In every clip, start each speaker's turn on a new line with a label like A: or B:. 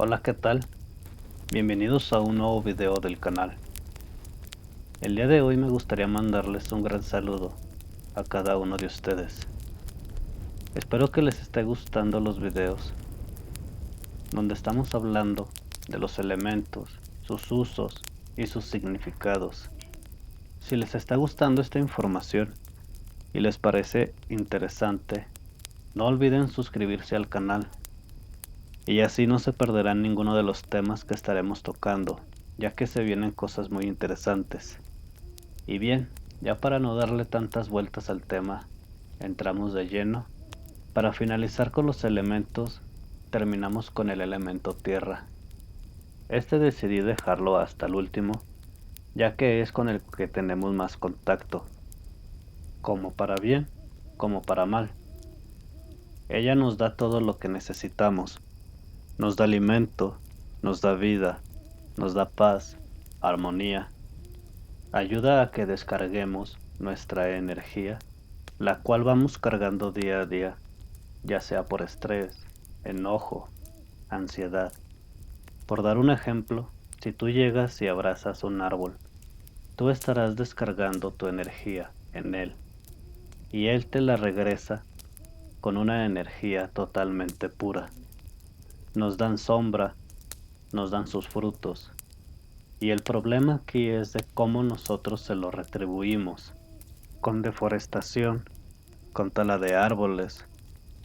A: Hola, ¿qué tal? Bienvenidos a un nuevo video del canal. El día de hoy me gustaría mandarles un gran saludo a cada uno de ustedes. Espero que les esté gustando los videos donde estamos hablando de los elementos, sus usos y sus significados. Si les está gustando esta información y les parece interesante, no olviden suscribirse al canal y así no se perderán ninguno de los temas que estaremos tocando, ya que se vienen cosas muy interesantes. Y bien, ya para no darle tantas vueltas al tema, entramos de lleno. Para finalizar con los elementos, terminamos con el elemento tierra. Este decidí dejarlo hasta el último, ya que es con el que tenemos más contacto, como para bien, como para mal. Ella nos da todo lo que necesitamos, nos da alimento, nos da vida, nos da paz, armonía, ayuda a que descarguemos nuestra energía, la cual vamos cargando día a día, ya sea por estrés, enojo, ansiedad. Por dar un ejemplo, si tú llegas y abrazas un árbol, tú estarás descargando tu energía en él, y él te la regresa con una energía totalmente pura. Nos dan sombra, nos dan sus frutos, y el problema aquí es de cómo nosotros se lo retribuimos, con deforestación, con tala de árboles,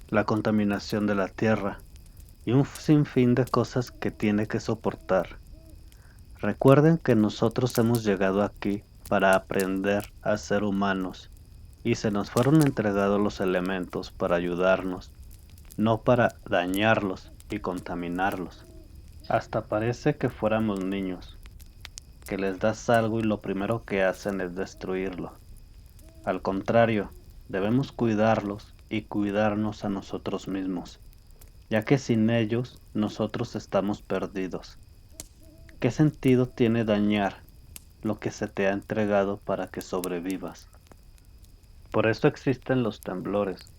A: la contaminación de la tierra y un sinfín de cosas que tiene que soportar. Recuerden que nosotros hemos llegado aquí para aprender a ser humanos y se nos fueron entregados los elementos para ayudarnos, no para dañarlos y contaminarlos. Hasta parece que fuéramos niños, que les das algo y lo primero que hacen es destruirlo. Al contrario, debemos cuidarlos y cuidarnos a nosotros mismos, ya que sin ellos nosotros estamos perdidos. ¿Qué sentido tiene dañar lo que se te ha entregado para que sobrevivas? Por eso existen los temblores,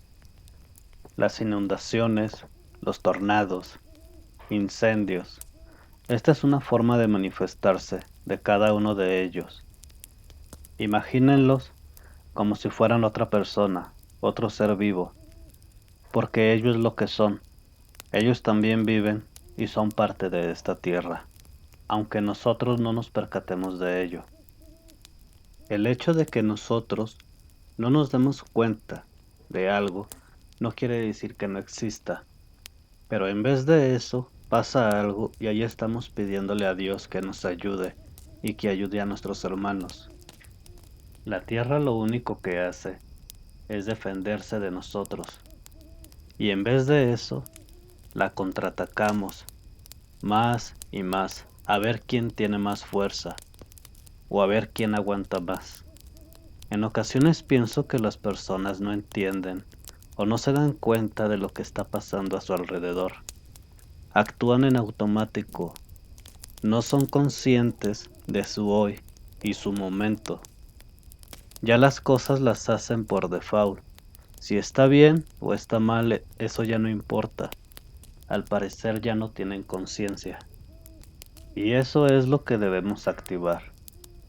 A: las inundaciones, los tornados, incendios. Esta es una forma de manifestarse de cada uno de ellos. Imagínenlos como si fueran otra persona, otro ser vivo, porque ellos es lo que son. Ellos también viven y son parte de esta tierra, aunque nosotros no nos percatemos de ello. El hecho de que nosotros no nos demos cuenta de algo no quiere decir que no exista, pero en vez de eso pasa algo y ahí estamos pidiéndole a Dios que nos ayude y que ayude a nuestros hermanos. La tierra lo único que hace es defenderse de nosotros y en vez de eso la contraatacamos más y más a ver quién tiene más fuerza o a ver quién aguanta más. En ocasiones pienso que las personas no entienden o no se dan cuenta de lo que está pasando a su alrededor. Actúan en automático, no son conscientes de su hoy y su momento. Ya las cosas las hacen por default. Si está bien o está mal, eso ya no importa. Al parecer ya no tienen conciencia. Y eso es lo que debemos activar.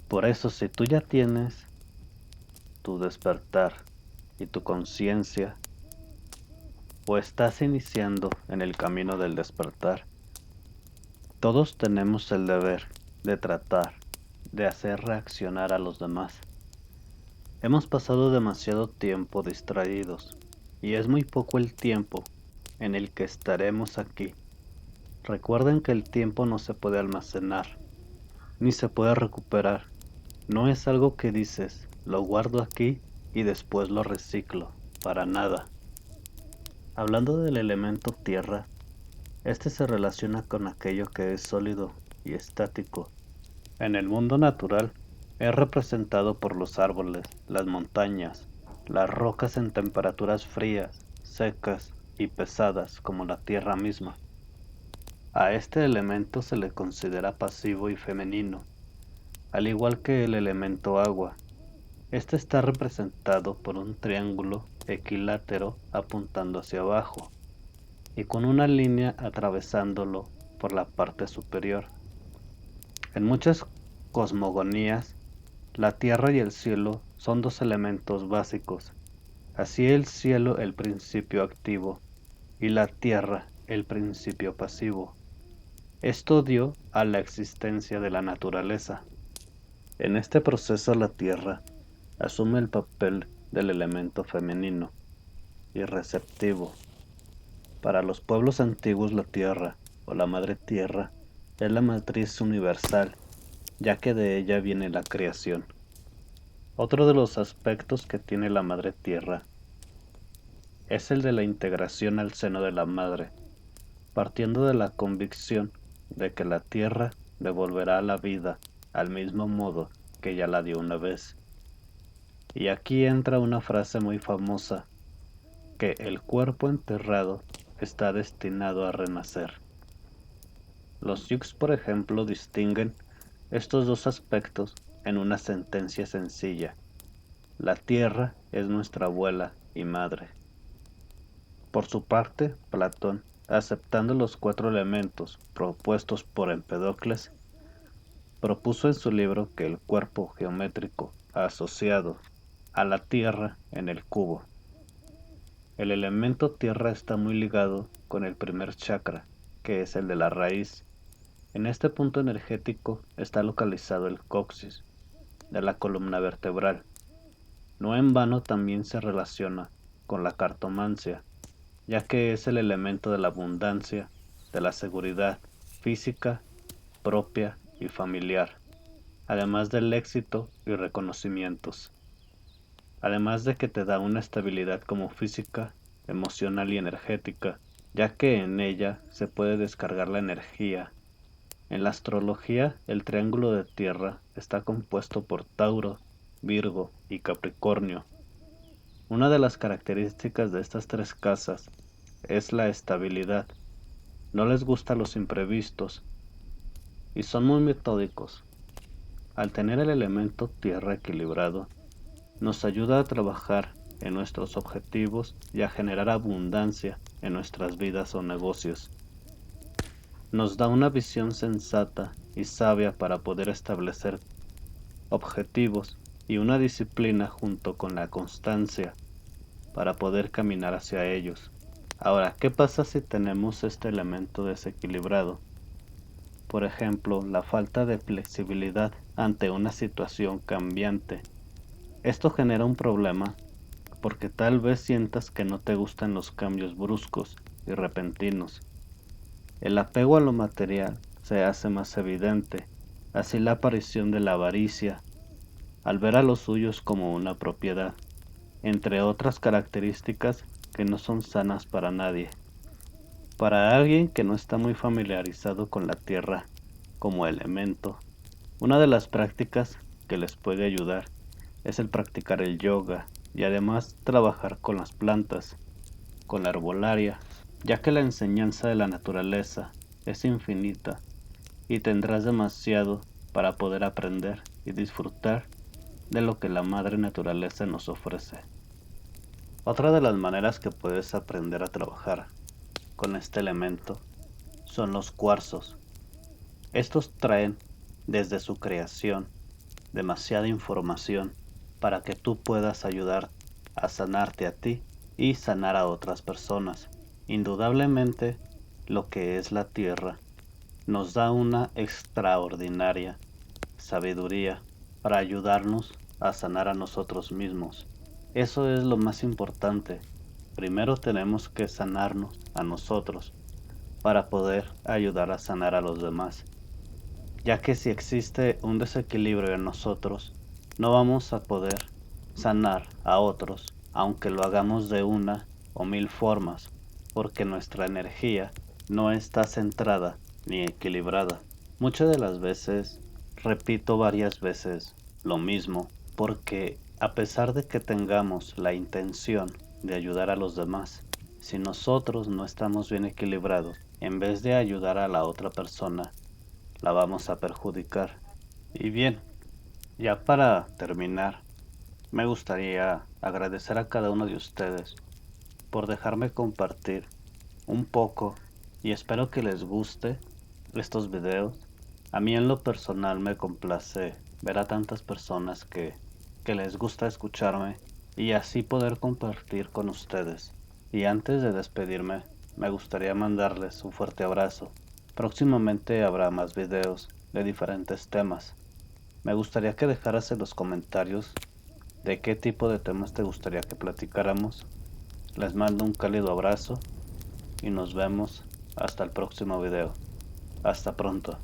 A: Por eso si tú ya tienes tu despertar y tu conciencia, o estás iniciando en el camino del despertar, todos tenemos el deber de tratar de hacer reaccionar a los demás. Hemos pasado demasiado tiempo distraídos y es muy poco el tiempo en el que estaremos aquí. Recuerden que el tiempo no se puede almacenar, ni se puede recuperar. No es algo que dices, lo guardo aquí y después lo reciclo, para nada. Hablando del elemento tierra, este se relaciona con aquello que es sólido y estático. En el mundo natural, es representado por los árboles, las montañas, las rocas en temperaturas frías, secas y pesadas como la tierra misma. A este elemento se le considera pasivo y femenino, al igual que el elemento agua. Este está representado por un triángulo equilátero apuntando hacia abajo y con una línea atravesándolo por la parte superior. En muchas cosmogonías, la tierra y el cielo son dos elementos básicos, así el cielo el principio activo y la tierra el principio pasivo. Esto dio a la existencia de la naturaleza. En este proceso la tierra asume el papel del elemento femenino y receptivo. Para los pueblos antiguos la tierra, o la madre tierra, es la matriz universal, ya que de ella viene la creación. Otro de los aspectos que tiene la madre tierra es el de la integración al seno de la madre, partiendo de la convicción de que la tierra devolverá la vida al mismo modo que ya la dio una vez. Y aquí entra una frase muy famosa, que el cuerpo enterrado está destinado a renacer. Los Sioux, por ejemplo, distinguen estos dos aspectos en una sentencia sencilla: la tierra es nuestra abuela y madre. Por su parte, Platón, aceptando los cuatro elementos propuestos por Empedocles, propuso en su libro que el cuerpo geométrico asociado a la tierra en el cubo. El elemento tierra está muy ligado con el primer chakra, que es el de la raíz. En este punto energético está localizado el coxis de la columna vertebral. No en vano también se relaciona con la cartomancia, ya que es el elemento de la abundancia, de la seguridad física, propia y familiar, además del éxito y reconocimientos. Además de que te da una estabilidad como física, emocional y energética, ya que en ella se puede descargar la energía. En la astrología, el triángulo de tierra está compuesto por Tauro, Virgo y Capricornio. Una de las características de estas tres casas es la estabilidad. No les gustan los imprevistos y son muy metódicos. Al tener el elemento tierra equilibrado, nos ayuda a trabajar en nuestros objetivos y a generar abundancia en nuestras vidas o negocios. Nos da una visión sensata y sabia para poder establecer objetivos y una disciplina junto con la constancia para poder caminar hacia ellos. Ahora, ¿qué pasa si tenemos este elemento desequilibrado? Por ejemplo, la falta de flexibilidad ante una situación cambiante. Esto genera un problema porque tal vez sientas que no te gustan los cambios bruscos y repentinos. El apego a lo material se hace más evidente, así la aparición de la avaricia, al ver a los suyos como una propiedad, entre otras características que no son sanas para nadie. Para alguien que no está muy familiarizado con la tierra como elemento, una de las prácticas que les puede ayudar es el practicar el yoga y además trabajar con las plantas, con la herbolaria, ya que la enseñanza de la naturaleza es infinita y tendrás demasiado para poder aprender y disfrutar de lo que la madre naturaleza nos ofrece. Otra de las maneras que puedes aprender a trabajar con este elemento son los cuarzos. Estos traen desde su creación demasiada información para que tú puedas ayudar a sanarte a ti y sanar a otras personas. Indudablemente, lo que es la tierra nos da una extraordinaria sabiduría para ayudarnos a sanar a nosotros mismos. Eso es lo más importante. Primero tenemos que sanarnos a nosotros para poder ayudar a sanar a los demás, ya que si existe un desequilibrio en nosotros, no vamos a poder sanar a otros, aunque lo hagamos de una o mil formas, porque nuestra energía no está centrada ni equilibrada. Muchas de las veces repito varias veces lo mismo, porque a pesar de que tengamos la intención de ayudar a los demás, si nosotros no estamos bien equilibrados, en vez de ayudar a la otra persona, la vamos a perjudicar. Y bien, ya para terminar, me gustaría agradecer a cada uno de ustedes por dejarme compartir un poco y espero que les guste estos videos. A mí en lo personal me complace ver a tantas personas que les gusta escucharme y así poder compartir con ustedes. Y antes de despedirme, me gustaría mandarles un fuerte abrazo. Próximamente habrá más videos de diferentes temas. Me gustaría que dejaras en los comentarios de qué tipo de temas te gustaría que platicáramos. Les mando un cálido abrazo y nos vemos hasta el próximo video. Hasta pronto.